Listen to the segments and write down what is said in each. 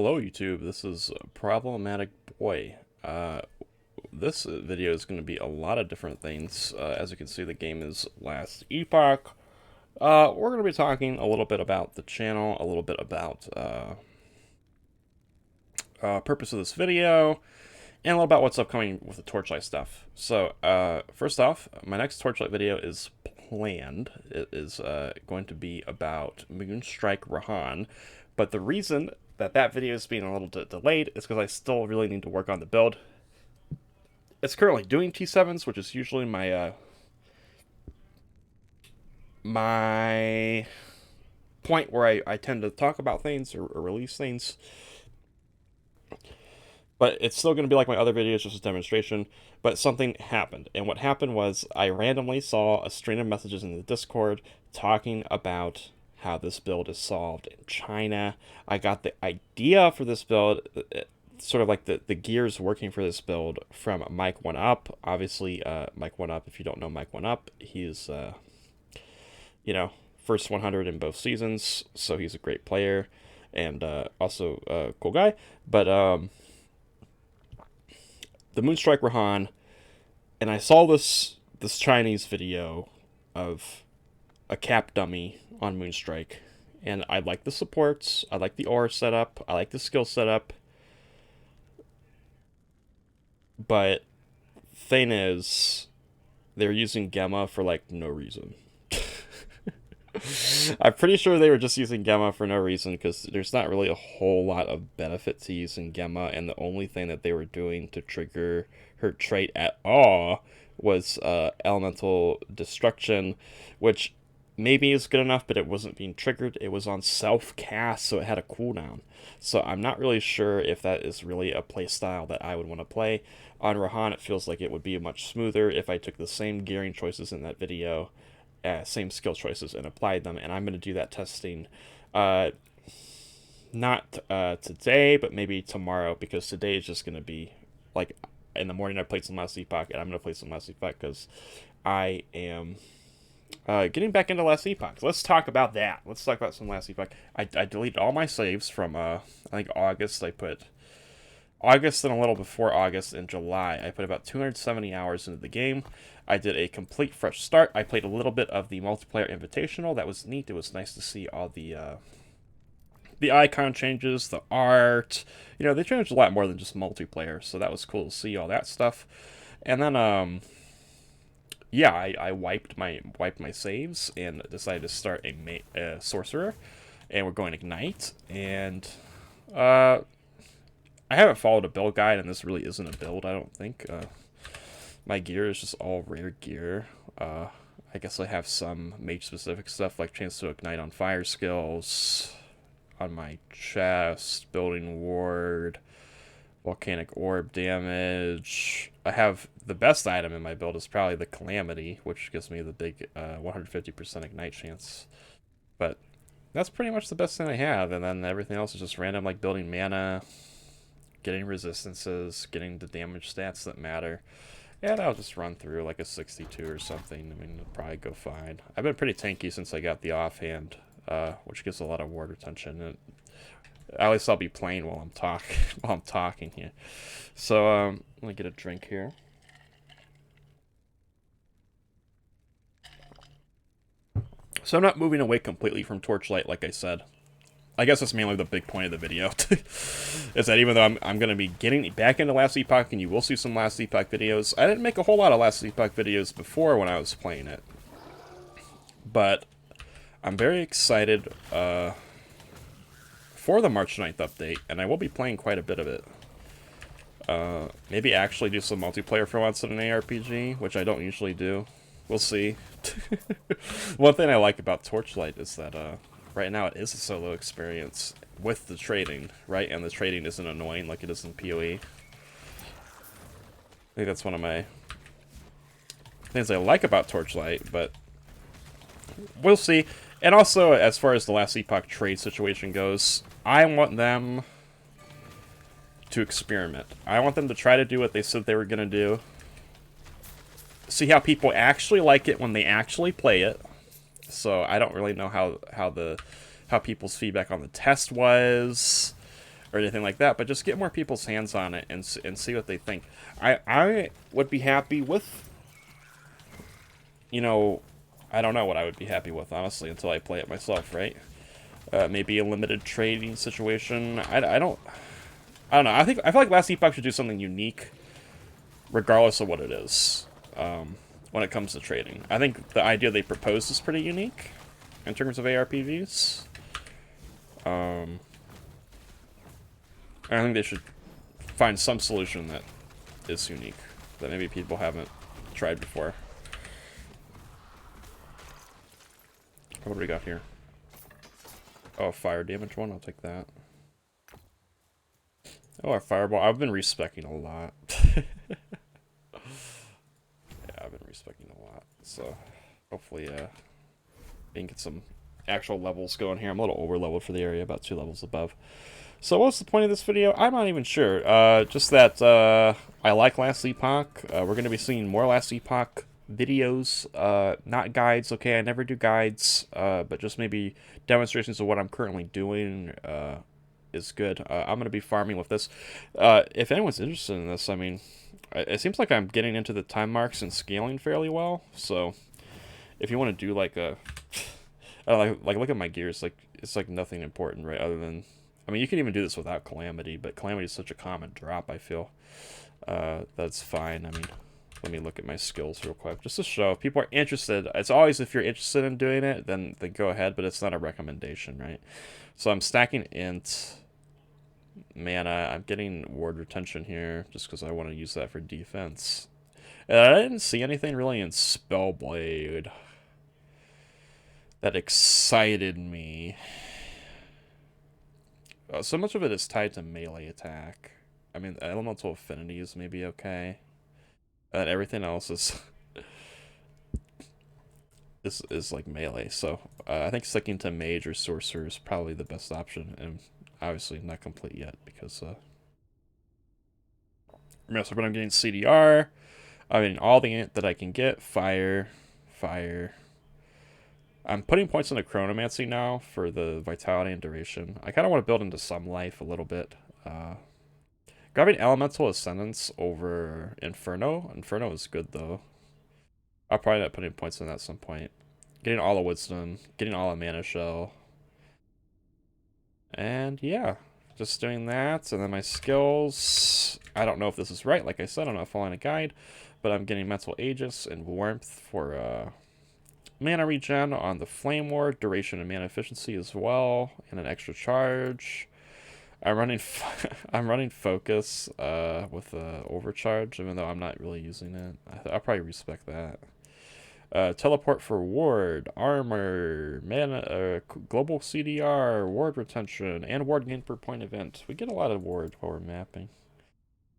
Hello YouTube, this is Problematic Boy. This video is going to be a lot of different things. As you can see, the game is Last Epoch. We're going to be talking a little bit about the channel, a little bit about purpose of this video, and a little about what's upcoming with the Torchlight stuff. So, first off, my next Torchlight video is planned. It is going to be about Moonstrike Rahan, but the reason that video is being a little delayed is because I still really need to work on the build. It's currently doing T7s, which is usually my my point where I tend to talk about things or release things. But it's still going to be like my other videos, just a demonstration. But something happened. And what happened was I randomly saw a string of messages in the Discord talking about how this build is solved in China. I got the idea for this build, sort of like the gears working for this build, from Mike One Up. Obviously, Mike One Up, if you don't know Mike One Up, he's, first 100 in both seasons. So he's a great player and also a cool guy. But the Moonstrike Rahan, and I saw this Chinese video of a cap dummy on Moonstrike, and I like the supports, I like the aura setup, I like the skill setup, but thing is, they're using Gemma for like no reason. I'm pretty sure they were just using Gemma for no reason, because there's not really a whole lot of benefit to using Gemma, and the only thing that they were doing to trigger her trait at all was elemental destruction, which maybe is good enough, but it wasn't being triggered. It was on self-cast, so it had a cooldown. So I'm not really sure if that is really a playstyle that I would want to play. On Rahan, it feels like it would be much smoother if I took the same gearing choices in that video, same skill choices, and applied them, and I'm going to do that testing not today, but maybe tomorrow, because today is just going to be like in the morning I played some Last Epoch, and I'm going to play some Last Epoch because I am getting back into Last Epoch. Let's talk about that. Let's talk about some Last Epoch. I deleted all my saves from I think August. I put August and a little before August in July. I put about 270 hours into the game. I did a complete fresh start. I played a little bit of the multiplayer invitational. That was neat. It was nice to see all the icon changes, the art. They changed a lot more than just multiplayer, so that was cool to see all that stuff. And then yeah, I wiped my saves and decided to start a sorcerer, and we're going Ignite. And I haven't followed a build guide, and this really isn't a build, I don't think. My gear is just all rare gear. I guess I have some mage-specific stuff, like chance to ignite on fire skills, on my chest, building ward, volcanic orb damage. I have the best item in my build is probably the Calamity, which gives me the big 150% ignite chance. But that's pretty much the best thing I have, and then everything else is just random, like building mana, getting resistances, getting the damage stats that matter. And I'll just run through like a 62 or something. I mean, it'll probably go fine. I've been pretty tanky since I got the offhand, which gives a lot of ward retention. And at least I'll be playing while I'm talking here. So let me get a drink here. So I'm not moving away completely from Torchlight, like I said. I guess that's mainly the big point of the video, is that even though I'm going to be getting back into Last Epoch, and you will see some Last Epoch videos, I didn't make a whole lot of Last Epoch videos before when I was playing it. But I'm very excited for the March 9th update, and I will be playing quite a bit of it. Maybe actually do some multiplayer for once in an ARPG, which I don't usually do. We'll see. One thing I like about Torchlight is that right now it is a solo experience with the trading, right? And the trading isn't annoying like it is in PoE. I think that's one of my things I like about Torchlight, but we'll see. And also, as far as the Last Epoch trade situation goes, I want them to experiment. I want them to try to do what they said they were going to do. See how people actually like it when they actually play it. So I don't really know how people's feedback on the test was. or anything like that, but just get more people's hands on it and see what they think. I would be happy with, you know, I don't know what I would be happy with, honestly, until I play it myself, right? Maybe a limited trading situation. I don't know. I feel like Last Epoch should do something unique, regardless of what it is. When it comes to trading, I think the idea they proposed is pretty unique in terms of ARPGs. I think they should find some solution that is unique, that maybe people haven't tried before. What do we got here? Oh, fire damage one. I'll take that. Oh, our fireball. I've been respecking a lot. Yeah, I've been respecting a lot. So, hopefully, we can get some actual levels going here. I'm a little over leveled for the area, about 2 levels above. So what's the point of this video? I'm not even sure. Just that I like Last Epoch. We're going to be seeing more Last Epoch videos, not guides. Okay, I never do guides, but just maybe demonstrations of what I'm currently doing is good. I'm going to be farming with this. If anyone's interested in this, I mean, it seems like I'm getting into the time marks and scaling fairly well. So if you want to do like a, like look at my gears, like it's like nothing important, right? Other than, I mean, you can even do this without Calamity, but Calamity is such a common drop, I feel. That's fine. I mean, let me look at my skills real quick, just to show if people are interested. It's always, if you're interested in doing it, then go ahead, but it's not a recommendation, right? So I'm stacking int mana. I'm getting ward retention here, just because I want to use that for defense. And I didn't see anything really in Spellblade that excited me. So much of it is tied to melee attack. I mean, elemental affinity is maybe okay. And everything else is is like melee. So I think sticking to mage or sorcerer is probably the best option. And obviously not complete yet because but I'm getting CDR. I mean, all the int that I can get. Fire. I'm putting points into Chronomancy now for the vitality and duration. I kind of want to build into some life a little bit. Grabbing Elemental Ascendance over Inferno. Inferno is good, though. I'll probably end up putting points in that at some point. Getting all the Wisdom. Getting all the Mana Shell. And, yeah. Just doing that. And then my skills. I don't know if this is right. Like I said, I'm not following a guide. But I'm getting Mental Aegis and Warmth for, mana regen on the Flame Ward, duration and mana efficiency as well, and an extra charge. I'm running focus with overcharge, even though I'm not really using it. I'll probably respec that. Teleport for ward, armor, mana, global CDR, ward retention, and ward gain per point event. We get a lot of ward while we're mapping.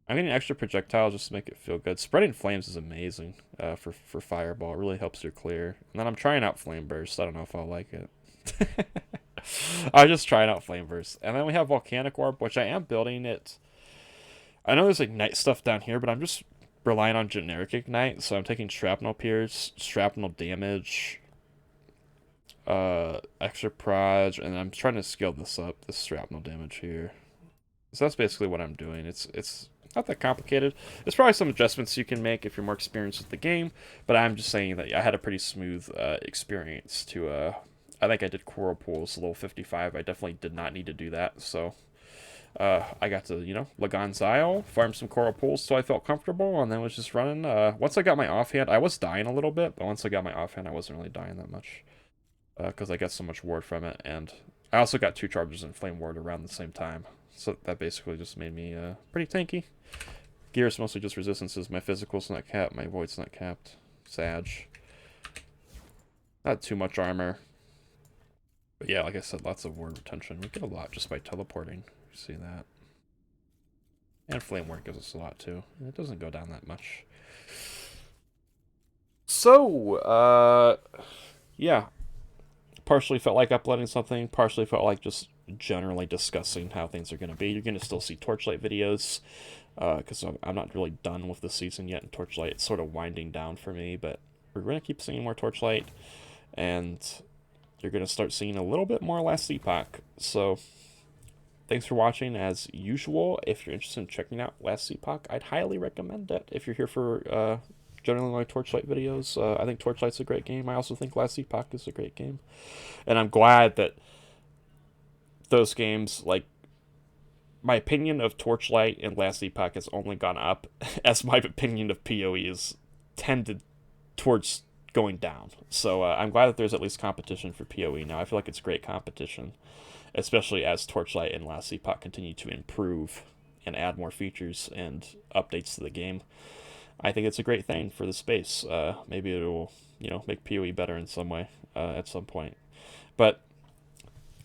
I'm getting extra projectiles just to make it feel good. Spreading flames is amazing for fireball. It really helps you clear. And then I'm trying out flame burst. I don't know if I'll like it. I'm just trying out flame burst. And then we have volcanic orb, which I am building it. I know there's ignite stuff down here, but I'm just relying on generic ignite. So I'm taking shrapnel pierce, shrapnel damage, extra proj, and I'm trying to scale this up. This shrapnel damage here. So that's basically what I'm doing. It's not that complicated. There's probably some adjustments you can make if you're more experienced with the game, but I'm just saying that I had a pretty smooth experience to, I think I did Coral Pools level 55. I definitely did not need to do that, so I got to, you know, Lagan's Isle, farm some Coral Pools so I felt comfortable, and then was just running. Once I got my offhand, I was dying a little bit, but once I got my offhand, I wasn't really dying that much, because I got so much ward from it, and I also got 2 charges in Flame Ward around the same time. So that basically just made me pretty tanky. Gear is mostly just resistances. My physical's not capped. My void's not capped. Sag. Not too much armor. But yeah, like I said, lots of ward retention. We get a lot just by teleporting. You see that. And Flame Ward gives us a lot too. And it doesn't go down that much. So, yeah. Partially felt like uploading something. Partially felt like just generally discussing how things are going to be. You're going to still see Torchlight videos because I'm not really done with the season yet, and Torchlight it's sort of winding down for me, but we're going to keep seeing more Torchlight, and you're going to start seeing a little bit more Last Epoch. So thanks for watching as usual. If you're interested in checking out Last Epoch, I'd highly recommend it. If you're here for generally my Torchlight videos, I think Torchlight's a great game. I also think Last Epoch is a great game. And I'm glad that those games, like, my opinion of Torchlight and Last Epoch has only gone up as my opinion of PoE is tended towards going down. So I'm glad that there's at least competition for PoE now. I feel like it's great competition, especially as Torchlight and Last Epoch continue to improve and add more features and updates to the game. I think it's a great thing for the space. Maybe it will, make PoE better in some way at some point. But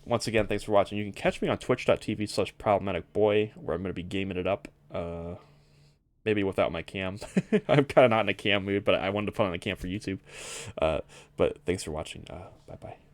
once again, thanks for watching. You can catch me on twitch.tv/problematicboy, where I'm going to be gaming it up. Maybe without my cam. I'm kind of not in a cam mood, but I wanted to put on a cam for YouTube. But thanks for watching. Bye-bye.